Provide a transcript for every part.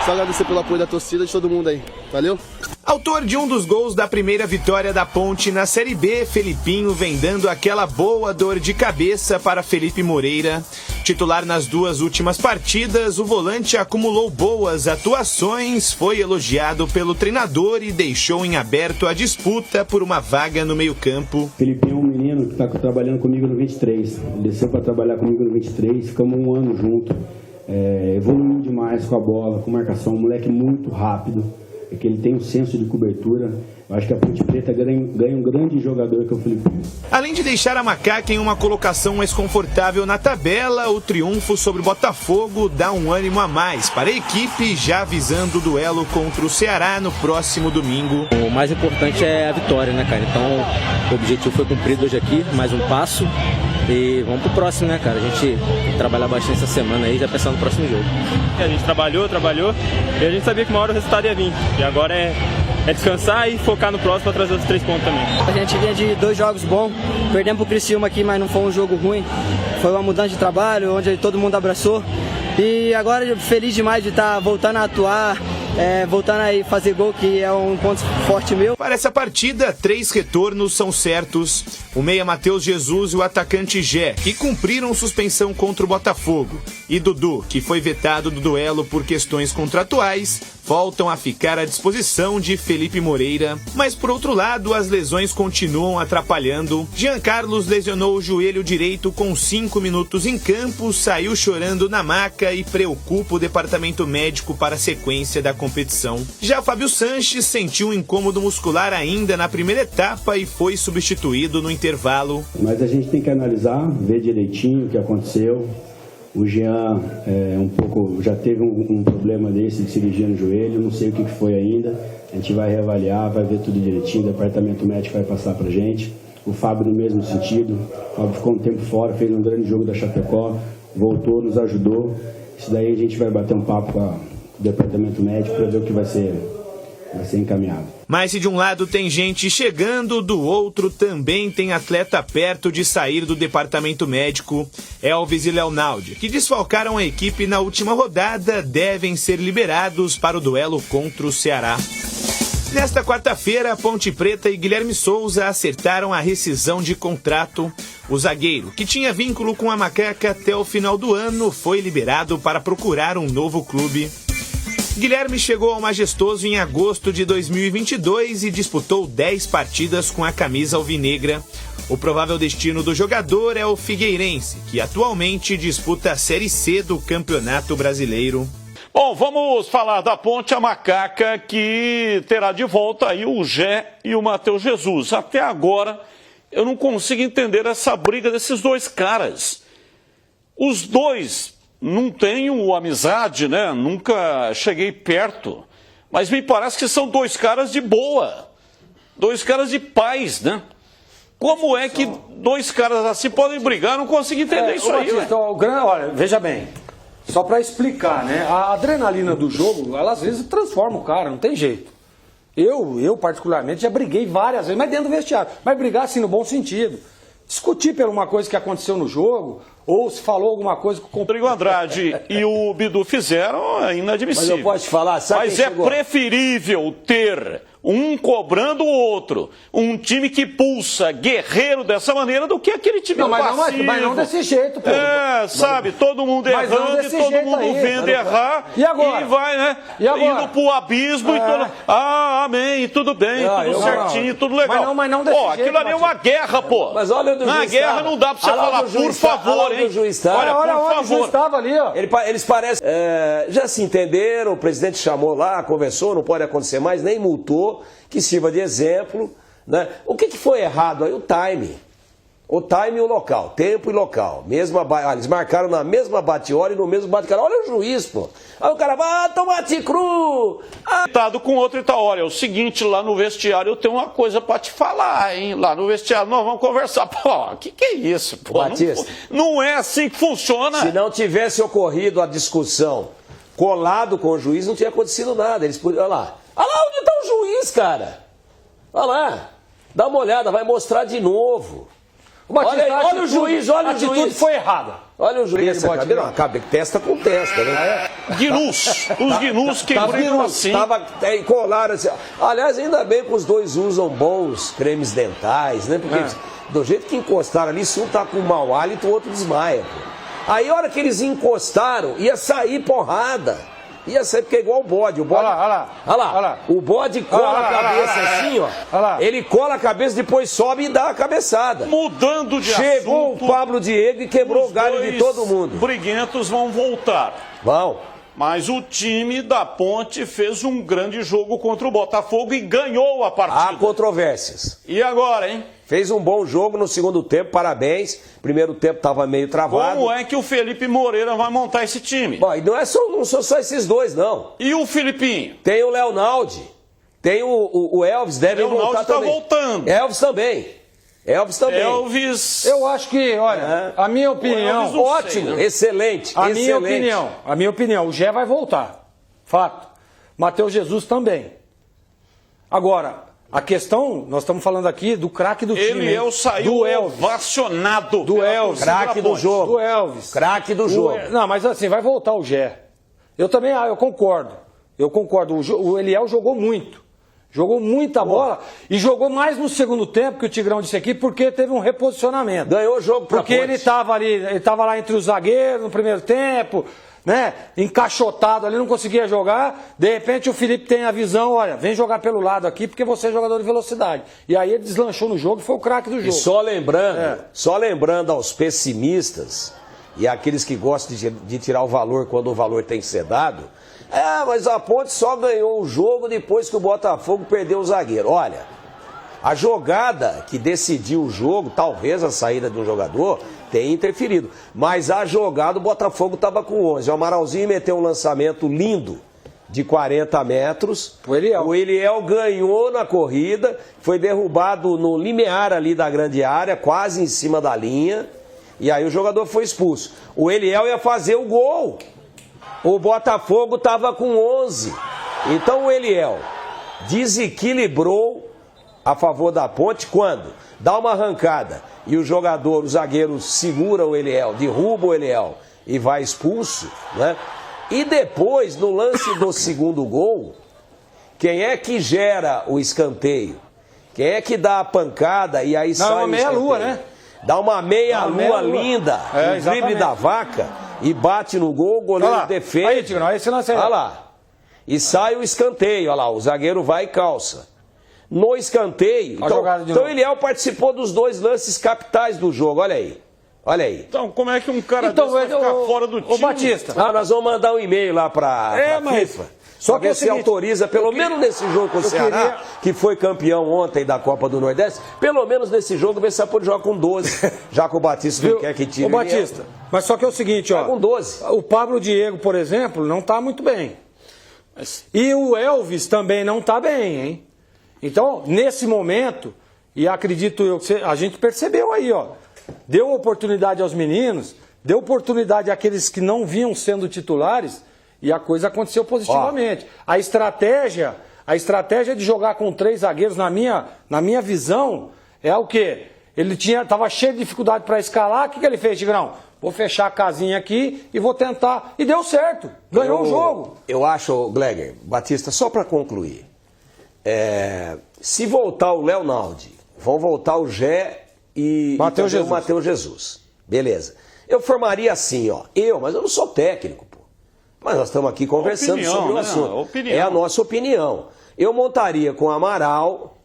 Só agradecer pelo apoio da torcida de todo mundo aí. Valeu? Autor de um dos gols da primeira vitória da Ponte na Série B, Felipinho vem dando aquela boa dor de cabeça para Felipe Moreira. Titular nas 2 últimas partidas, o volante acumulou boas atuações, foi elogiado pelo treinador e deixou em aberto a disputa por uma vaga no meio-campo. Felipinho é um menino que está trabalhando comigo no 23. Ele desceu para trabalhar comigo no 23, ficamos um ano junto. Evoluiu demais com a bola, com marcação, um moleque muito rápido, é que ele tem um senso de cobertura. Eu acho que a Ponte Preta ganha um grande jogador que é o Felipinho. Além de deixar a Macaca em uma colocação mais confortável na tabela, o triunfo sobre o Botafogo dá um ânimo a mais para a equipe, já visando o duelo contra o Ceará no próximo domingo. O mais importante é a vitória, né, cara? Então o objetivo foi cumprido hoje aqui, mais um passo. E vamos pro próximo, né, cara? A gente tem que trabalhar bastante essa semana aí, já pensando no próximo jogo. A gente trabalhou, e a gente sabia que uma hora o resultado ia vir. E agora é descansar e focar no próximo para trazer os 3 pontos também. A gente vinha de 2 jogos bons, perdemos pro Criciúma aqui, mas não foi um jogo ruim. Foi uma mudança de trabalho, onde todo mundo abraçou. E agora feliz demais de estar voltando a atuar, voltando a fazer gol, que é um ponto forte meu. Para essa partida, 3 retornos são certos. O meia Matheus Jesus e o atacante Gé, que cumpriram suspensão contra o Botafogo. E Dudu, que foi vetado do duelo por questões contratuais, voltam a ficar à disposição de Felipe Moreira. Mas por outro lado, as lesões continuam atrapalhando. Jean Carlos lesionou o joelho direito com 5 minutos em campo, saiu chorando na maca e preocupa o departamento médico para a sequência da competição. Já Fábio Sanches sentiu um incômodo muscular ainda na primeira etapa e foi substituído no intervalo. Mas a gente tem que analisar, ver direitinho o que aconteceu. O Jean já teve um problema desse de cirurgia no joelho, não sei o que foi ainda. A gente vai reavaliar, vai ver tudo direitinho, o departamento médico vai passar pra gente. O Fábio no mesmo sentido. O Fábio ficou um tempo fora, fez um grande jogo da Chapecó, voltou, nos ajudou. Isso daí a gente vai bater um papo com o departamento médico para ver o que vai ser encaminhado. Mas se de um lado tem gente chegando, do outro também tem atleta perto de sair do departamento médico. Elvis e Leonaldi, que desfalcaram a equipe na última rodada, devem ser liberados para o duelo contra o Ceará. Nesta quarta-feira, Ponte Preta e Guilherme Souza acertaram a rescisão de contrato. O zagueiro, que tinha vínculo com a Macaca até o final do ano, foi liberado para procurar um novo clube. Guilherme chegou ao Majestoso em agosto de 2022 e disputou 10 partidas com a camisa alvinegra. O provável destino do jogador é o Figueirense, que atualmente disputa a Série C do Campeonato Brasileiro. Bom, vamos falar da Ponte, a Macaca, que terá de volta aí o Gé e o Matheus Jesus. Até agora, eu não consigo entender essa briga desses 2 caras. Os dois não tenho amizade, né? Nunca cheguei perto. Mas me parece que são 2 caras de boa. 2 caras de paz, né? Como é que 2 caras assim podem brigar? Não consigo entender isso aí. Olha, veja bem. Só para explicar, né? A adrenalina do jogo, ela às vezes transforma o cara, não tem jeito. Eu particularmente, já briguei várias vezes, mas dentro do vestiário. Mas brigar assim no bom sentido. Discutir por uma coisa que aconteceu no jogo, ou se falou alguma coisa com o Rodrigo Andrade e o Bidu fizeram, é inadmissível. Mas eu posso te falar, sabe? Mas é preferível ter um cobrando o outro, um time que pulsa, guerreiro dessa maneira, do que aquele time passivo. Mas não desse jeito, pô. Sabe, todo mundo errando e todo mundo vendo errar. E agora? E vai, né? E agora? Indo pro abismo e tudo. Amém, tudo bem, tudo certinho, tudo legal. Mas não desse jeito. Aquilo ali é uma guerra, pô. Mas olha onde o juiz na guerra não dá pra você falar, por favor, hein? Olha onde o juiz estava ali, ó. Eles parecem... já se entenderam, o presidente chamou lá, conversou, não pode acontecer mais, nem multou. Que sirva de exemplo, né? O que foi errado aí? O time. O time e o local, tempo e local. Eles marcaram na mesma bate-hora e no mesmo bate-cara. Olha o juiz, pô. Aí o cara vai, tomate cru. Com outro e tá, olha, é o seguinte, lá no vestiário eu tenho uma coisa pra te falar, hein? Lá no vestiário nós vamos conversar. Pô, que é isso, pô? Batista, não é assim que funciona. Se não tivesse ocorrido a discussão colado com o juiz, não tinha acontecido nada. Eles podiam, olha lá onde está o juiz, cara. Olha lá, dá uma olhada, vai mostrar de novo. O Batista, Olha o juiz, olha a o atitude juiz. foi errada. Olha o juiz, Esse bote, não. testa com testa, né? Gnus, os gnus que brigam assim. Colaram assim. Aliás, ainda bem que os dois usam bons cremes dentais, né? Porque do jeito que encostaram ali, se um tá com mau hálito, o outro desmaia. Pô. Aí a hora que eles encostaram, ia sair porrada. Ia sair porque é igual o bode. O bode, olha lá. O bode cola a cabeça assim, ó. Ele cola a cabeça, depois sobe e dá a cabeçada. Mudando de Chegou assunto, o Pablo Diego e quebrou o galho de todo mundo. Briguentos vão voltar. Vão. Mas o time da Ponte fez um grande jogo contra o Botafogo e ganhou a partida. Há controvérsias. E agora, hein? Fez um bom jogo no segundo tempo, parabéns. Primeiro tempo estava meio travado. Como é que o Felipe Moreira vai montar esse time? Bom, e não são só esses dois, não. E o Filipinho? Tem o Leonaldi, tem o Elvis, deve voltar também. Voltando. Elvis também. Elvis... Eu acho que, olha, a minha opinião... Elvis, não ótimo, sei, né? excelente, A minha opinião, o Gé vai voltar. Fato. Matheus Jesus também. Agora, a questão, nós estamos falando aqui do craque do time. Ele saiu do Elvis. ovacionado. Do Elvis. Craque do jogo. Do Elvis. Craque do jogo. Não, mas assim, vai voltar o Gé. Eu também, eu concordo. O Eliel jogou muito. Jogou muita bola e jogou mais no segundo tempo, que o Tigrão disse aqui, porque teve um reposicionamento. Ganhou o jogo pra Porque Ponte. ele estava lá entre os zagueiros no primeiro tempo, né? Encaixotado ali, não conseguia jogar. De repente o Felipe tem a visão, olha, vem jogar pelo lado aqui, porque você é jogador de velocidade. E aí ele deslanchou no jogo e foi o craque do jogo. E só lembrando aos pessimistas e àqueles que gostam de tirar o valor quando o valor tem que ser dado, mas a Ponte só ganhou o jogo depois que o Botafogo perdeu o zagueiro. Olha, a jogada que decidiu o jogo, talvez a saída de um jogador, tenha interferido. Mas a jogada, o Botafogo estava com 11. O Amaralzinho meteu um lançamento lindo de 40 metros. O Eliel ganhou na corrida, foi derrubado no limiar ali da grande área, quase em cima da linha. E aí o jogador foi expulso. O Eliel ia fazer o gol. O Botafogo estava com 11. Então o Eliel desequilibrou a favor da Ponte quando dá uma arrancada e o zagueiro segura o Eliel, derruba o Eliel e vai expulso, né? E depois, no lance do segundo gol, quem é que gera o escanteio? Quem é que dá a pancada e aí sai o escanteio? Dá uma meia-lua, né? Dá uma meia-lua linda, o drible da vaca, e bate no gol, o goleiro defende. Aí, Tigrão, aí esse lance aí. Olha lá. E sai o escanteio, olha lá, o zagueiro vai e calça. No escanteio, então Eliel participou dos dois lances capitais do jogo, olha aí. Olha aí. Então, como é que um cara desse vai ficar fora do time? Ô, Batista. Nós vamos mandar um e-mail lá pra FIFA. Só que você autoriza, pelo menos nesse jogo com o Ceará, que foi campeão ontem da Copa do Nordeste, pelo menos nesse jogo, ver se pode jogar com 12, já que o Batista não quer que tire. Ô, Batista, mas só que é o seguinte, ó. Com 12. O Pablo Diego, por exemplo, não tá muito bem. E o Elvis também não tá bem, hein? Então, nesse momento, e acredito eu que a gente percebeu aí, ó. Deu oportunidade aos meninos, deu oportunidade àqueles que não vinham sendo titulares, e a coisa aconteceu positivamente. A estratégia de jogar com 3 zagueiros, na minha visão, é o quê? Ele estava cheio de dificuldade para escalar, o que ele fez, Tigrão? Vou fechar a casinha aqui e vou tentar. E deu certo, ganhou o jogo. Eu acho, Gleger, Batista, só para concluir, se voltar o Leonaldi, vão voltar o Gé e o Matheus Jesus. Beleza. Eu formaria assim, ó. Mas eu não sou técnico, pô. Mas nós estamos aqui conversando sobre o assunto. É a nossa opinião. Eu montaria com Amaral,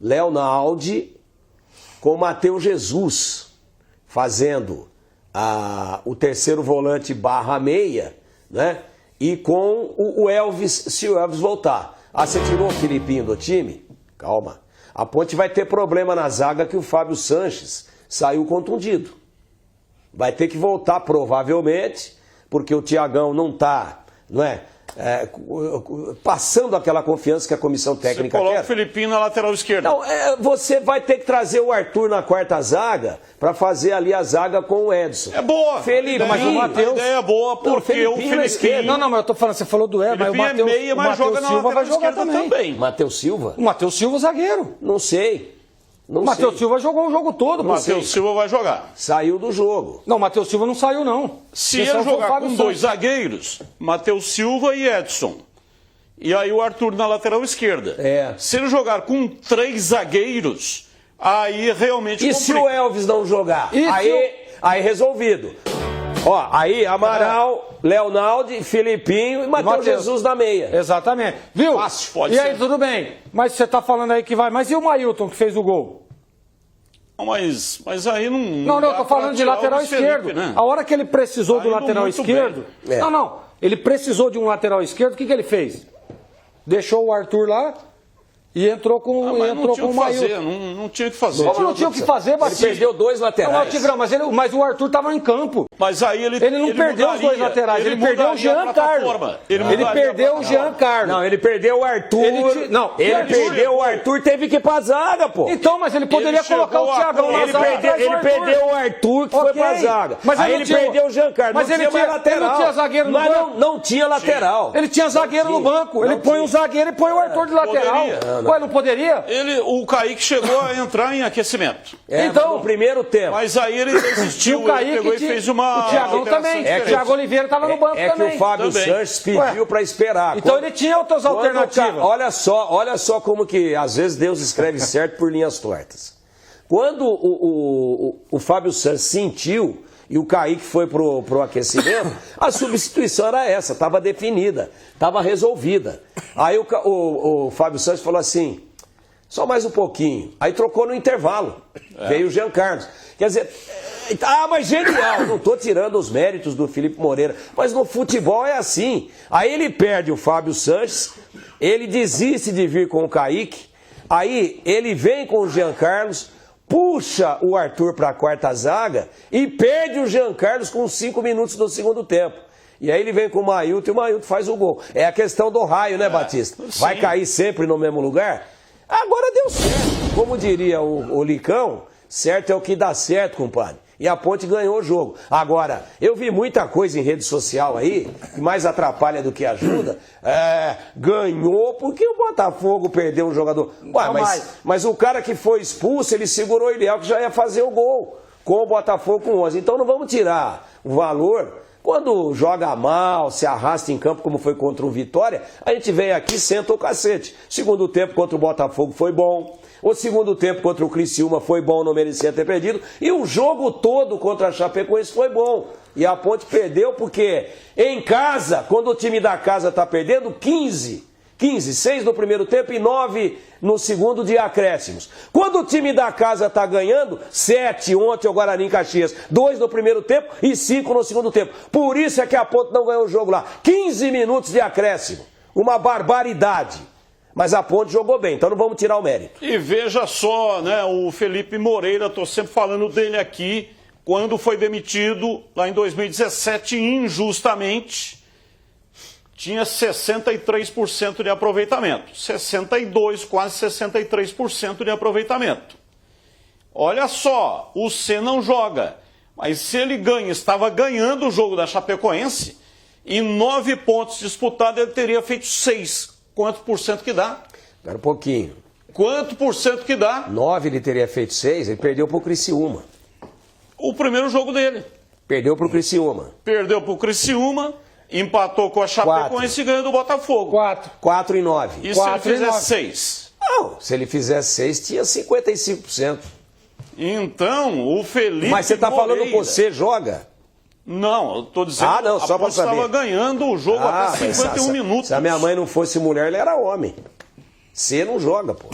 Leonaldi, com Matheus Jesus, fazendo o terceiro volante / meia, né? E com o Elvis, se o Elvis voltar. Você tirou o Filipinho do time? Calma. A Ponte vai ter problema na zaga que o Fábio Sanches saiu contundido. Vai ter que voltar provavelmente, porque o Thiagão não está, não é? Passando aquela confiança que a comissão técnica quer. Você coloca o Filipinho na lateral esquerda. Não, você vai ter que trazer o Arthur na quarta zaga para fazer ali a zaga com o Edson. É boa. Felipe, mas o Matheus... A ideia é boa porque o Filipinho... Não, mas eu tô falando, você falou do Edson, mas o Matheus... mas joga na lateral esquerda também. Matheus Silva? O Matheus Silva, zagueiro. Não sei. O Matheus Silva jogou o jogo todo. O Matheus Silva vai jogar. Saiu do jogo. Não, o Matheus Silva não saiu, não. Se ele jogar com dois zagueiros, Matheus Silva e Edson. E aí o Arthur na lateral esquerda. Se ele jogar com 3 zagueiros, aí realmente E se o Elvis não jogar? Aí resolvido. Ó, aí Amaral, Leonaldo, Filipinho e Matheus Jesus na meia. Exatamente. Viu? Fácil, pode e ser. aí, tudo bem. Mas você tá falando aí que vai. Mas e o Mailton que fez o gol? Mas aí não. Não, eu tô falando de lateral esquerdo. Né? A hora que ele precisou do lateral muito esquerdo. bem. Não. Ele precisou de um lateral esquerdo, o que ele fez? Deixou o Arthur lá e entrou com o Mailton. Não tinha o que fazer. Como não tinha o que fazer, Batista? Ele perdeu 2 laterais. Não, Tigrão, mas o Arthur estava em campo. Mas aí ele não perdeu os 2 laterais, ele perdeu o Jean Carlos. Ele perdeu o Jean Carlos. Não, ele perdeu o Arthur. Ele perdeu o Arthur, teve que ir pra zaga, pô. Então, mas ele poderia colocar o Thiagão na zaga. Ele perdeu o Arthur, que foi pra zaga. Mas aí ele perdeu o Jean Carlos. Mas ele não tinha zagueiro no banco. Não tinha lateral. Ele tinha zagueiro no banco. Ele põe um zagueiro e põe o Arthur de lateral. Ué, não poderia? O Kaique chegou a entrar em aquecimento. Então, no primeiro tempo. Mas aí ele desistiu, o Kaique ele pegou e fez uma. O Thiagão também. O Thiago Oliveira estava no banco também. É que o Fábio Sanches pediu para esperar. Então ele tinha outras alternativas. Olha só como que às vezes Deus escreve certo por linhas tortas. Quando o Fábio Sanches sentiu e o Kaique foi pro aquecimento, a substituição era essa, estava definida, estava resolvida. Aí o Fábio Sanches falou assim, só mais um pouquinho. Aí trocou no intervalo. Veio o Jean Carlos. Quer dizer, mas genial. Não estou tirando os méritos do Felipe Moreira. Mas no futebol é assim. Aí ele perde o Fábio Sanches, ele desiste de vir com o Kaique, aí ele vem com o Jean Carlos, puxa o Arthur para a quarta zaga e perde o Jean Carlos com 5 minutos do segundo tempo. E aí ele vem com o Mailton e o Mailton faz o gol. É a questão do raio, né, Batista? Vai cair sempre no mesmo lugar? Agora deu certo. Como diria o Licão, certo é o que dá certo, compadre. E a Ponte ganhou o jogo. Agora, eu vi muita coisa em rede social aí, que mais atrapalha do que ajuda. Ganhou porque o Botafogo perdeu um jogador. Ué, mas o cara que foi expulso, ele segurou o Iliel, que já ia fazer o gol com o Botafogo com 11. Então não vamos tirar o valor. Quando joga mal, se arrasta em campo, como foi contra o Vitória, a gente vem aqui e senta o cacete. Segundo tempo contra o Botafogo foi bom. O segundo tempo contra o Criciúma foi bom, não merecia ter perdido. E o jogo todo contra a Chapecoense foi bom. E a Ponte perdeu porque em casa, quando o time da casa está perdendo, 15, 6 no primeiro tempo e 9 no segundo de acréscimos. Quando o time da casa está ganhando, 7 ontem o Guarani em Caxias, 2 no primeiro tempo e 5 no segundo tempo. Por isso é que a Ponte não ganhou o jogo lá. 15 minutos de acréscimo. Uma barbaridade. Mas a Ponte jogou bem, então não vamos tirar o mérito. E veja só, né, o Felipe Moreira, estou sempre falando dele aqui, quando foi demitido lá em 2017, injustamente, tinha 63% de aproveitamento. 62%, quase 63% de aproveitamento. Olha só, o C não joga, mas se ele ganha, estava ganhando o jogo da Chapecoense, em 9 pontos disputados ele teria feito 6. Quanto por cento que dá? Espera um pouquinho. Quanto por cento que dá? 9 ele teria feito 6, ele perdeu pro Criciúma. O primeiro jogo dele. Perdeu pro Criciúma. Perdeu pro Criciúma, empatou com a Chapecoense e ganhou do Botafogo. 4 e 9. E se ele fizesse 6? Não, se ele fizesse 6, tinha 55%. Então, o Felipe Mas você está falando que você joga? Não, eu estou dizendo não, só a Ponte estava ganhando o jogo até 51 minutos. Se a minha mãe não fosse mulher, ele era homem. Você não joga, pô.